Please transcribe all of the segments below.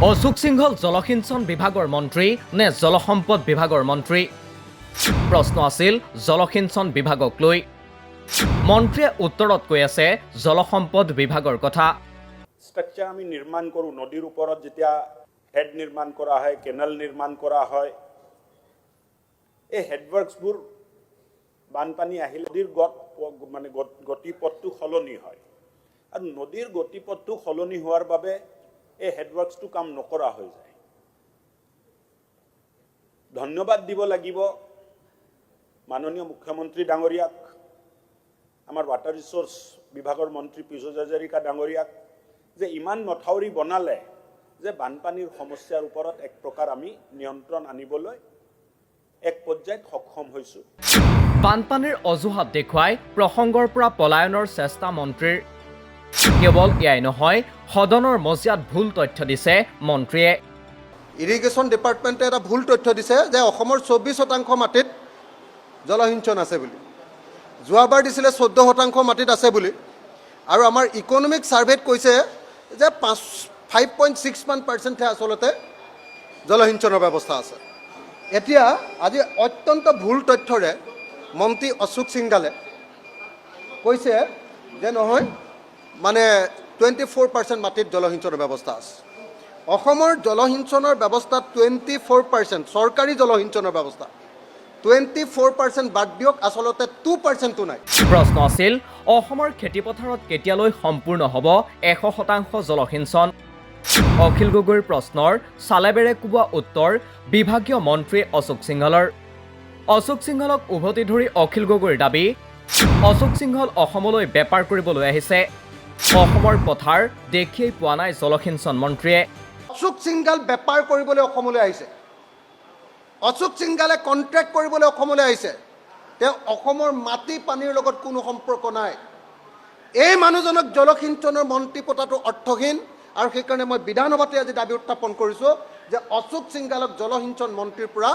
অশোক সিংহল জলসিঞ্চন বিভাগৰ মন্ত্ৰী নে জলসম্পদ বিভাগৰ মন্ত্ৰী? প্ৰশ্ন আছিল জলসিঞ্চন বিভাগক লৈ। মন্ত্ৰীয়ে উত্তৰত কৈ আছে জলসম্পদ বিভাগৰ কথা। স্ট্ৰাকচাৰ আমি নিৰ্মাণ কৰু নদীৰ উপৰত যেতিয়া হেড নিৰ্মাণ কৰা হয়, কেনাল নিৰ্মাণ কৰা হয়, এই হেডওয়াৰ্কসবোৰ বানপানী আহিলে নদীৰ গতিপথটো সলনি হয় আৰু নদীৰ গতিপথটো সলনি হোৱাৰ বাবে এই হেডওয়াৰ্কসটো কাম নকৰা হৈ যায়। ধন্যবাদ দিব লাগিব মাননীয় মুখ্যমন্ত্ৰী ডাঙৰীয়াক, আমাৰ ৱাটাৰ ৰিসোৰ্স বিভাগৰ মন্ত্ৰী পীযুষ হাজৰিকা ডাঙৰীয়াক, যে ইমান মথাউৰি বনালে যে বানপানীৰ সমস্যাৰ ওপৰত এক প্ৰকাৰ আমি নিয়ন্ত্ৰণ আনিবলৈ এক পৰ্যায়ত সক্ষম হৈছোঁ। বানপানীৰ অজুহাত দেখুৱাই প্ৰসংগৰ পৰা পলায়নৰ চেষ্টা মন্ত্ৰীৰ। কেৱল এয়াই নহয়, সদনৰ মজিয়াত ভুল তথ্য দিছে মন্ত্ৰীয়ে। ইৰিগেশ্যন ডিপাৰ্টমেণ্টে এটা ভুল তথ্য দিছে যে অসমৰ 24% মাটিত জলসিঞ্চন আছে বুলি। যোৱাবাৰ দিছিলে 14% মাটিত আছে বুলি। আৰু আমাৰ ইকনমিক ছাৰ্ভেত কৈছে যে 5.61%হে আচলতে জলসিঞ্চনৰ ব্যৱস্থা আছে। এতিয়া আজি অত্যন্ত ভুল তথ্যৰে মন্ত্ৰী অশোক সিংঘালে কৈছে যে নহয়, মানে 24% মাটিত জলসিঞ্চনৰ ব্যৱস্থা আছে। অসমৰ জলসিঞ্চনৰ ব্যৱস্থাত 24% চৰকাৰী জলসিঞ্চনৰ ব্যৱস্থা, 24% বাদ দিয়ক, আচলতে 2%ও নাই। প্ৰশ্ন আছিল অসমৰ খেতিপথাৰত কেতিয়ালৈ সম্পূৰ্ণ হ'ব 100% জলসিঞ্চন? অখিল গগৈৰ প্ৰশ্নৰ চালেবেৰে কোবোৱা উত্তৰ বিভাগীয় মন্ত্ৰী অশোক সিংহলৰ। অশোক সিংহলক উভতি ধৰি অখিল গগৈৰ দাবী, অশোক সিংহল অসমলৈ বেপাৰ কৰিবলৈ আহিছে। অসমৰ পথাৰ দেখিয়েই পোৱা নাই জলসিঞ্চন মন্ত্ৰীয়ে। অশোক সিংঘাল বেপাৰ কৰিবলৈ অসমলৈ আহিছে। অশোক সিংঘালে কণ্ট্ৰেক্ট কৰিবলৈ অসমলৈ আহিছে। তেওঁ অসমৰ মাটি পানীৰ লগত কোনো সম্পৰ্ক নাই। এই মানুহজনক জলসিঞ্চনৰ মন্ত্ৰী পতাটো অৰ্থহীন, আৰু সেইকাৰণে মই বিধানসভাতে আজি দাবী উত্থাপন কৰিছোঁ যে অশোক সিংঘালক জলসিঞ্চন মন্ত্ৰীৰ পৰা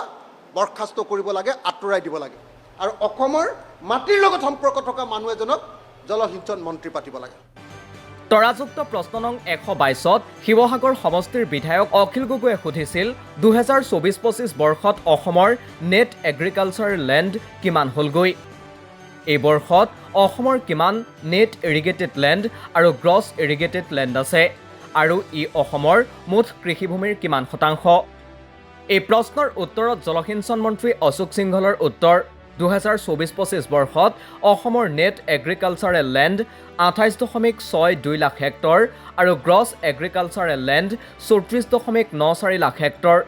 বৰ্খাস্ত কৰিব লাগে, আঁতৰাই দিব লাগে, আৰু অসমৰ মাটিৰ লগত সম্পৰ্ক থকা মানুহ এজনক জলসিঞ্চন মন্ত্ৰী পাতিব লাগে। তৰাযুক্ত প্ৰশ্ন নং 122ত শিৱসাগৰ সমষ্টিৰ বিধায়ক অখিল গগৈয়ে সুধিছিল 2024-25 বৰ্ষত অসমৰ নেট এগ্ৰিকালচাৰ লেণ্ড কিমান হ'লগৈ। এই বৰ্ষত অসমৰ কিমান নেট ইৰিগেটেড লেণ্ড আৰু গ্ৰছ ইৰিগেটেড লেণ্ড আছে, আৰু ই অসমৰ মুঠ কৃষিভূমিৰ কিমান শতাংশ? এই প্ৰশ্নৰ উত্তৰত জলসিঞ্চন মন্ত্ৰী অশোক সিংহলৰ উত্তৰ, 2024-25 বৰ্ষত অসমৰ net agricultural land 28.62 lakh hectare আৰু gross agricultural land 34.94 lakh hectare.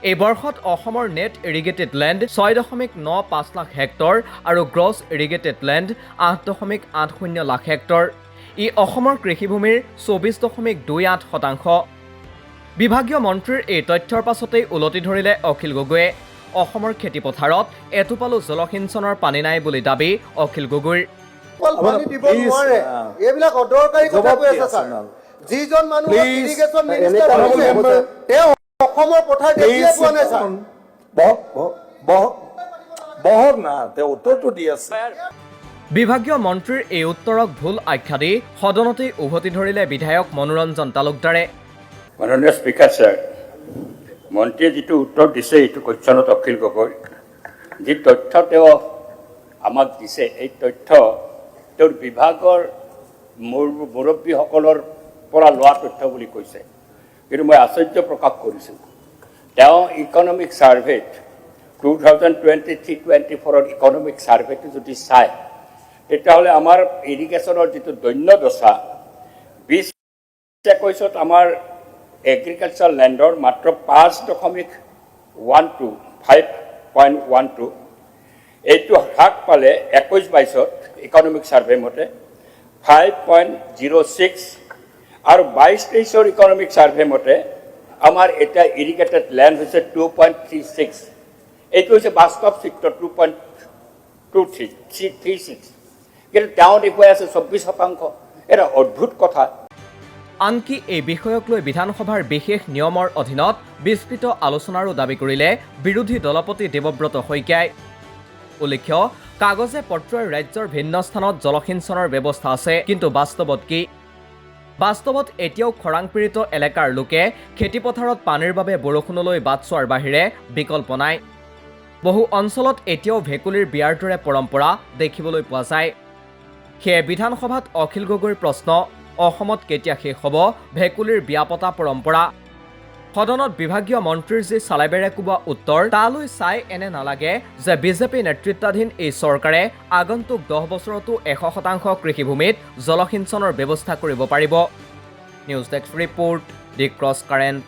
এই বৰ্ষত অসমৰ net irrigated land 6.95 lakh hectare আৰু gross irrigated land 8.80 lakh hectare. ই অসমৰ কৃষিভূমিৰ 24.28%। বিভাগীয় মন্ত্ৰীৰ এই তথ্যৰ পাছতেই উলটি ধৰিলে অখিল গগৈয়ে। অসমৰ খেতিপথাৰত এটোপালো জলসিঞ্চনৰ পানী নাই বুলি দাবী অখিল গগৈৰ। এইবিলাক অদৰকাৰী কথা কৈ আছে ছাৰ। যিজন মানুহ ইৰিগেশ্যন মিনিষ্টাৰ হৈছে, তেওঁ অসমৰ পথাৰ দেখিয়ে পোৱা নাই ছাৰ। বহক না, তেওঁ উত্তৰটো দি আছে। বিভাগীয় মন্ত্ৰীৰ এই উত্তৰক ভুল আখ্যা দি সদনতেই উভতি ধৰিলে বিধায়ক মনোৰঞ্জন তালুকদাৰে। মাননীয় স্পীকাৰ ছাৰ, মন্ত্ৰীয়ে যিটো উত্তৰ দিছে এইটো কোৱেশ্যনত অখিল গগৈ যি তথ্য তেওঁ আমাক দিছে, এই তথ্য তেওঁৰ বিভাগৰ মুৰব্বীসকলৰ পৰা লোৱা তথ্য বুলি কৈছে, কিন্তু মই আশ্চৰ্য প্ৰকাশ কৰিছোঁ। তেওঁ ইকনমিক ছাৰ্ভেত 2023-24 ইকনমিক ছাৰ্ভেটো যদি চায়, তেতিয়াহ'লে আমাৰ ইৰিগেশ্যনৰ যিটো দৈন্য দশা 2021-21 আমাৰ এগ্ৰিকালচাৰ লেণ্ডৰ মাত্ৰ 5.12 এইটো হ্ৰাস পালে 21-22 ইকনমিক ছাৰ্ভে মতে 5.06, আৰু 22-23 ইকনমিক ছাৰ্ভে মতে আমাৰ এতিয়া ইৰিগেটেড লেণ্ড হৈছে 2.36। এইটো হৈছে বাস্তৱ চিত্ৰ 2.36, কিন্তু তেওঁ দেখুৱাই আছে 24%। এটা অদ্ভুত কথা। আনকি এই বিষয়ক লৈ বিধানসভাৰ বিশেষ নিয়মৰ অধীনত বিস্তৃত আলোচনাৰো দাবী কৰিলে বিৰোধী দলপতি দেৱব্ৰত শইকীয়াই। উল্লেখ্য, কাগজে পত্ৰই ৰাজ্যৰ ভিন্ন স্থানত জলসিঞ্চনৰ ব্যৱস্থা আছে, কিন্তু বাস্তৱত কি? বাস্তৱত এতিয়াও খৰাং পীড়িত এলেকাৰ লোকে খেতিপথাৰত পানীৰ বাবে বৰষুণলৈ বাট চোৱাৰ বাহিৰে বিকল্প নাই। বহু অঞ্চলত এতিয়াও ভেকুলীৰ বিয়াৰ দৰে পৰম্পৰা দেখিবলৈ পোৱা যায়। সেয়ে বিধানসভাত অখিল গগৈৰ প্ৰশ্ন, অসমত কেতিয়া শেষ হ'ব ভেকুলীৰ বিয়া পতা পৰম্পৰা? সদনত বিভাগীয় মন্ত্ৰীৰ যি চালাইবেৰে কোবোৱা উত্তৰ, তালৈ চাই এনে নালাগে যে বিজেপি নেতৃত্বাধীন এই চৰকাৰে আগন্তুক 10 বছৰতো 100% কৃষিভূমিত জলসিঞ্চনৰ ব্যৱস্থা কৰিব পাৰিব। নিউজ ডেস্ক ৰিপৰ্ট, দি ক্ৰছ কাৰেণ্ট।